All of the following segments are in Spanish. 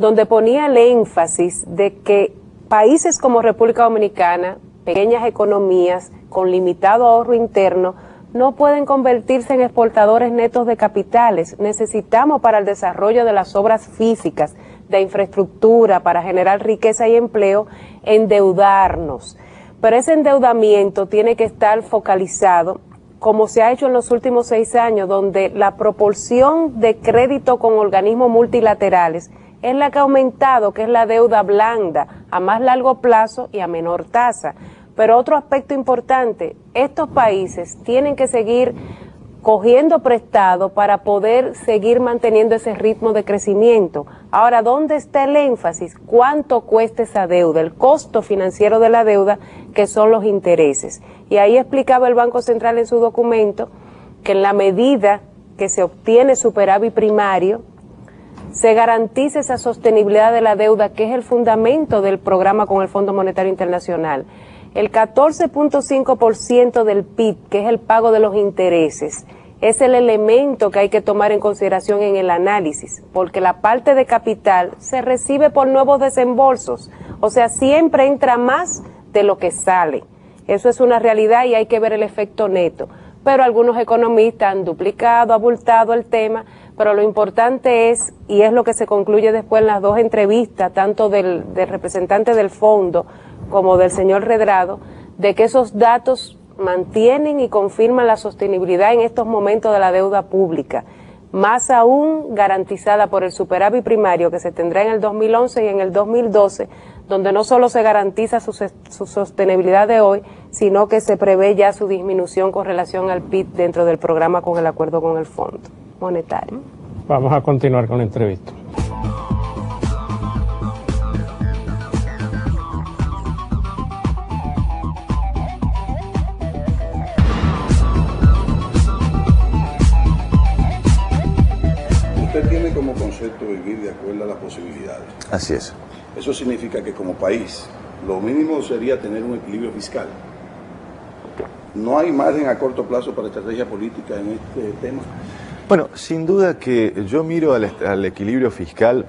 donde ponía el énfasis de que países como República Dominicana, pequeñas economías con limitado ahorro interno, no pueden convertirse en exportadores netos de capitales. Necesitamos para el desarrollo de las obras físicas, de infraestructura, para generar riqueza y empleo, endeudarnos. Pero ese endeudamiento tiene que estar focalizado, como se ha hecho en los últimos 6 años, donde la proporción de crédito con organismos multilaterales es la que ha aumentado, que es la deuda blanda, a más largo plazo y a menor tasa. Pero otro aspecto importante, estos países tienen que seguir cogiendo prestado para poder seguir manteniendo ese ritmo de crecimiento. Ahora, ¿dónde está el énfasis? ¿Cuánto cuesta esa deuda? El costo financiero de la deuda, que son los intereses. Y ahí explicaba el Banco Central en su documento que en la medida que se obtiene superávit primario, se garantiza esa sostenibilidad de la deuda, que es el fundamento del programa con el Fondo Monetario Internacional. El 14.5% del PIB, que es el pago de los intereses, es el elemento que hay que tomar en consideración en el análisis, porque la parte de capital se recibe por nuevos desembolsos, o sea, siempre entra más de lo que sale. Eso es una realidad y hay que ver el efecto neto. Pero algunos economistas han duplicado, abultado el tema, pero lo importante es, y es lo que se concluye después en las dos entrevistas, tanto del representante del fondo como del señor Redrado, de que esos datos mantienen y confirman la sostenibilidad en estos momentos de la deuda pública, más aún garantizada por el superávit primario que se tendrá en el 2011 y en el 2012, donde no solo se garantiza su sostenibilidad de hoy, sino que se prevé ya su disminución con relación al PIB dentro del programa con el acuerdo con el Fondo Monetario. Vamos a continuar con la entrevista. Usted tiene como concepto vivir de acuerdo a las posibilidades. Así es. Eso significa que como país, lo mínimo sería tener un equilibrio fiscal. ¿No hay margen a corto plazo para estrategia política en este tema? Bueno, sin duda que yo miro al equilibrio fiscal,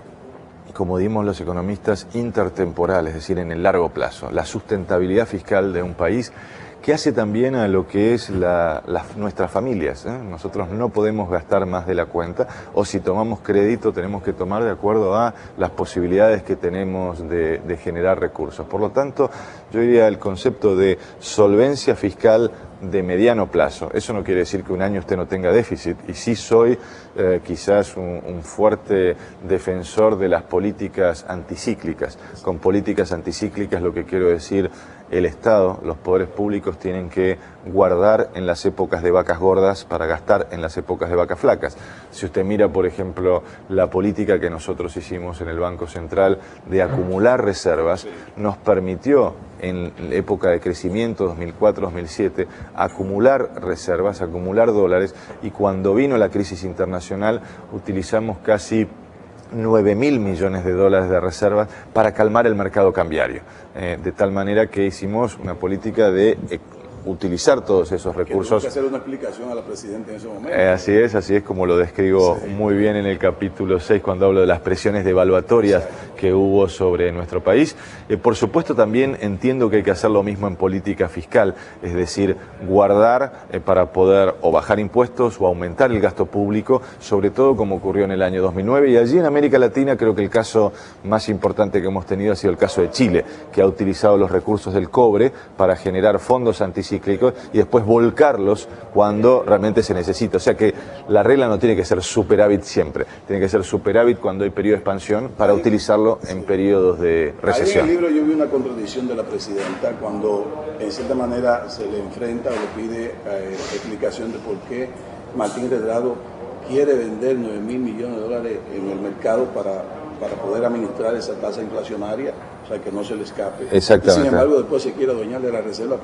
como dimos los economistas, intertemporal, es decir, en el largo plazo. La sustentabilidad fiscal de un país que hace también a lo que es nuestras familias, ¿eh? Nosotros no podemos gastar más de la cuenta, o si tomamos crédito tenemos que tomar de acuerdo a las posibilidades que tenemos de generar recursos. Por lo tanto, yo diría el concepto de solvencia fiscal de mediano plazo. Eso no quiere decir que un año usted no tenga déficit, y sí soy quizás un fuerte defensor de las políticas anticíclicas. Con políticas anticíclicas lo que quiero decir, el Estado, los poderes públicos tienen que guardar en las épocas de vacas gordas para gastar en las épocas de vacas flacas. Si usted mira, por ejemplo, la política que nosotros hicimos en el Banco Central de acumular reservas, nos permitió en la época de crecimiento 2004-2007 acumular reservas, acumular dólares, y cuando vino la crisis internacional utilizamos casi 9.000 millones de dólares de reservas para calmar el mercado cambiario, de tal manera que hicimos una política de utilizar todos esos recursos. Que hacer una explicación a la presidenta en ese momento. Así es como lo describo muy bien en el capítulo 6 cuando hablo de las presiones devaluatorias que hubo sobre nuestro país. Por supuesto también entiendo que hay que hacer lo mismo en política fiscal, es decir, guardar para poder o bajar impuestos o aumentar el gasto público, sobre todo como ocurrió en el año 2009, y allí en América Latina creo que el caso más importante que hemos tenido ha sido el caso de Chile, que ha utilizado los recursos del cobre para generar fondos anticíclicos y después volcarlos cuando realmente se necesita. O sea que la regla no tiene que ser superávit siempre, tiene que ser superávit cuando hay periodo de expansión para utilizarlo en periodos de recesión. Ahí en el libro yo vi una contradicción de la presidenta cuando en cierta manera se le enfrenta o le pide explicación de por qué Martín Redrado quiere vender 9.000 millones de dólares en el mercado para poder administrar esa tasa inflacionaria, o sea que no se le escape. Exactamente. Y sin embargo después se quiere adueñar de la reserva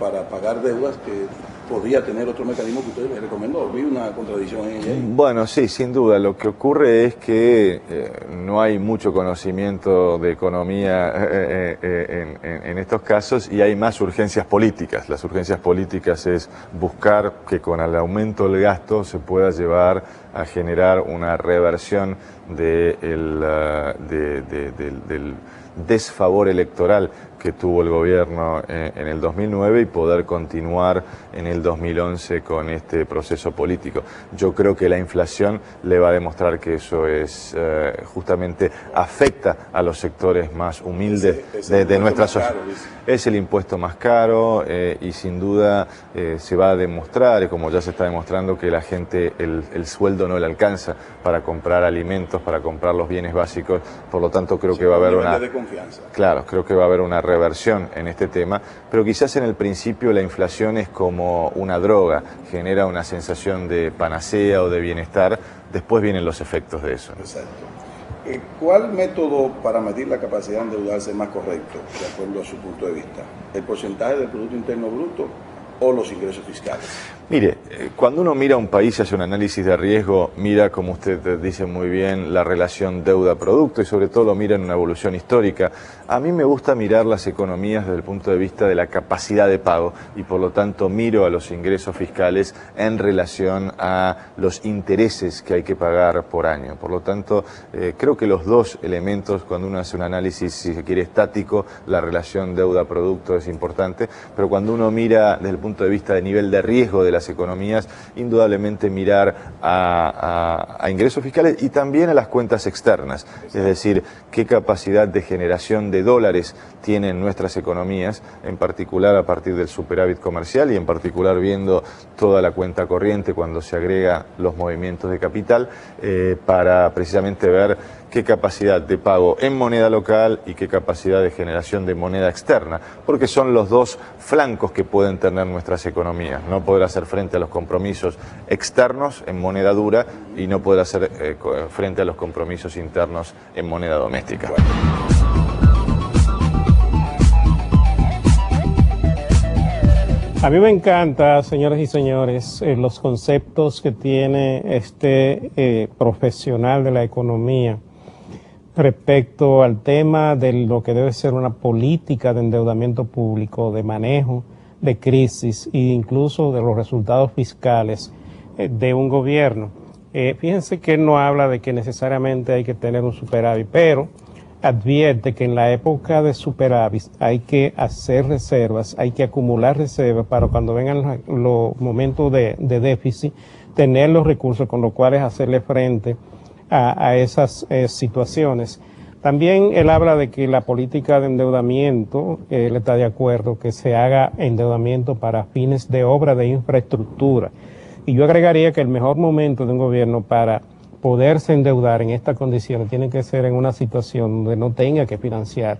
para pagar deudas que podría tener otro mecanismo que usted me recomendó. Vi una contradicción en ella. Bueno, sí, sin duda. Lo que ocurre es que no hay mucho conocimiento de economía en estos casos y hay más urgencias políticas. Las urgencias políticas es buscar que con el aumento del gasto se pueda llevar a generar una reversión del desfavor electoral que tuvo el gobierno en el 2009 y poder continuar en el 2011 con este proceso político. Yo creo que la inflación le va a demostrar que eso es justamente afecta a los sectores más humildes de nuestra sociedad. Es el impuesto más caro y sin duda se va a demostrar, como ya se está demostrando, que la gente el sueldo no le alcanza para comprar alimentos, para comprar los bienes básicos. Por lo tanto, creo que va a haber una... Claro, creo que va a haber una reversión en este tema, pero quizás en el principio la inflación es como una droga, genera una sensación de panacea o de bienestar, después vienen los efectos de eso, ¿no? Exacto. ¿Cuál método para medir la capacidad de endeudarse es más correcto, de acuerdo a su punto de vista? ¿El porcentaje del Producto Interno Bruto o los ingresos fiscales? Mire, cuando uno mira un país y hace un análisis de riesgo, mira, como usted dice muy bien, la relación deuda-producto y sobre todo lo mira en una evolución histórica. A mí me gusta mirar las economías desde el punto de vista de la capacidad de pago y por lo tanto miro a los ingresos fiscales en relación a los intereses que hay que pagar por año. Por lo tanto, creo que los dos elementos, cuando uno hace un análisis, si se quiere, estático, la relación deuda-producto es importante, pero cuando uno mira desde el punto de vista de nivel de riesgo de las economías, indudablemente mirar a ingresos fiscales y también a las cuentas externas, es decir, qué capacidad de generación de dólares tienen nuestras economías, en particular a partir del superávit comercial y en particular viendo toda la cuenta corriente cuando se agrega los movimientos de capital, para precisamente ver qué capacidad de pago en moneda local y qué capacidad de generación de moneda externa, porque son los dos flancos que pueden tener nuestras economías. No poder hacer frente a los compromisos externos en moneda dura y no poder hacer frente a los compromisos internos en moneda doméstica. A mí me encanta, señoras y señores, los conceptos que tiene este profesional de la economía respecto al tema de lo que debe ser una política de endeudamiento público, de manejo de crisis e incluso de los resultados fiscales de un gobierno. Fíjense que él no habla de que necesariamente hay que tener un superávit, pero advierte que en la época de superávit hay que hacer reservas, hay que acumular reservas para cuando vengan los momentos de déficit, tener los recursos con los cuales hacerle frente a esas situaciones. También él habla de que la política de endeudamiento, él está de acuerdo que se haga endeudamiento para fines de obra de infraestructura. Y yo agregaría que el mejor momento de un gobierno para poderse endeudar en estas condiciones tiene que ser en una situación donde no tenga que financiar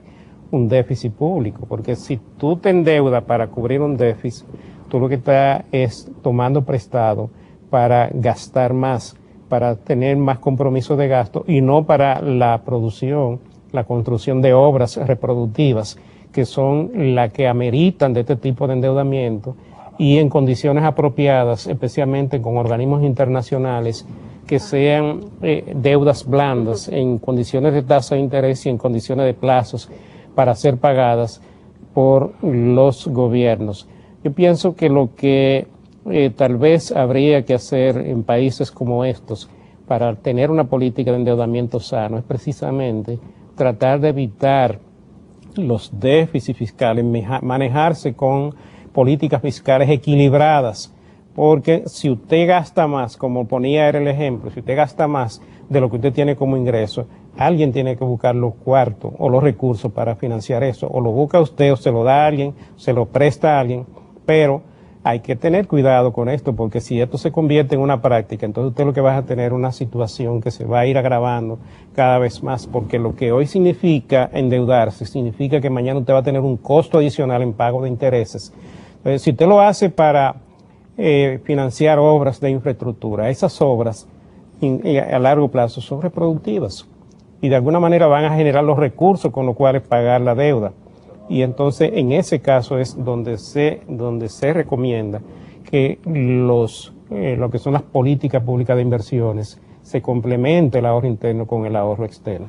un déficit público, porque si tú te endeudas para cubrir un déficit, tú lo que estás es tomando prestado para gastar más, para tener más compromisos de gasto y no para la producción, la construcción de obras reproductivas que son las que ameritan de este tipo de endeudamiento y en condiciones apropiadas, especialmente con organismos internacionales que sean deudas blandas en condiciones de tasa de interés y en condiciones de plazos para ser pagadas por los gobiernos. Yo pienso que lo que tal vez habría que hacer en países como estos para tener una política de endeudamiento sano es precisamente tratar de evitar los déficits fiscales, manejarse con políticas fiscales equilibradas, porque si usted gasta más, como ponía él el ejemplo, si usted gasta más de lo que usted tiene como ingreso, alguien tiene que buscar los cuartos o los recursos para financiar eso, o lo busca usted o se lo da a alguien, se lo presta a alguien, pero hay que tener cuidado con esto, porque si esto se convierte en una práctica, entonces usted lo que va a tener una situación que se va a ir agravando cada vez más, porque lo que hoy significa endeudarse, significa que mañana usted va a tener un costo adicional en pago de intereses. Entonces, si usted lo hace para financiar obras de infraestructura, esas obras a largo plazo son reproductivas y de alguna manera van a generar los recursos con los cuales pagar la deuda. Y entonces en ese caso es donde se recomienda que lo que son las políticas públicas de inversiones se complemente el ahorro interno con el ahorro externo.